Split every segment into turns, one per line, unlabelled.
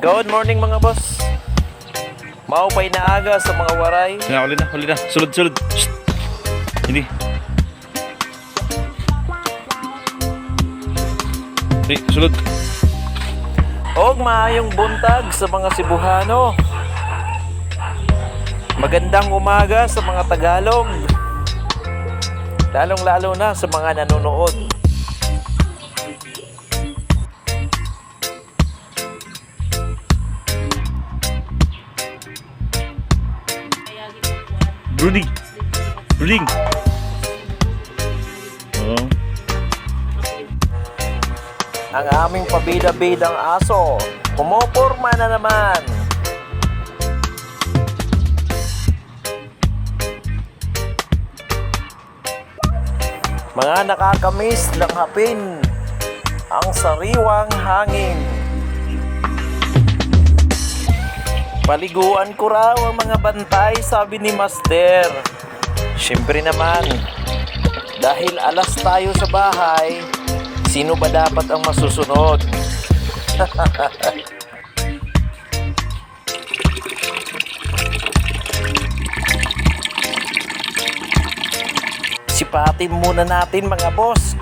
Good morning mga boss. Maupay na aga sa mga waray.
Huli na. Sulod. Shhh. Hindi. Sulod.
Og maayong buntag sa mga Cebuano. Magandang umaga sa mga Tagalog. Lalong-lalo na sa mga nanonood.
Brooding. Oh.
Ang aming pabida-bidang aso, pumuporma na naman. Mga nakakamiss lang hapin ang sariwang hangin. Paliguan ko raw ang mga bantay, sabi ni Master. Siyempre naman, dahil alas tayo sa bahay, sino ba dapat ang masusunod? Sipatin muna natin mga boss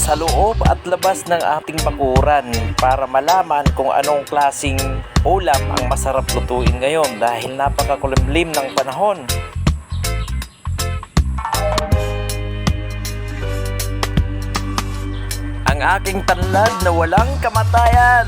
sa loob at labas ng ating bakuran para malaman kung anong klasing ulam ang masarap lutuin ngayon dahil napakakulimlim ng panahon. Ang aking tanlad na walang kamatayan.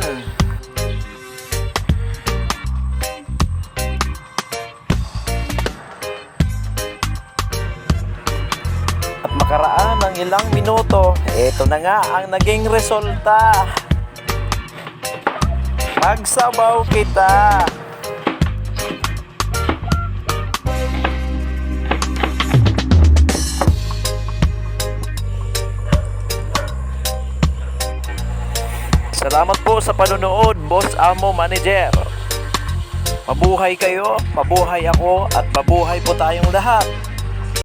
At makaraan ng ilang minuto, ito na nga ang naging resulta. Magsabaw kita. Salamat po sa panonood, Boss Amo Manager. Mabuhay kayo, mabuhay ako, at mabuhay po tayong lahat.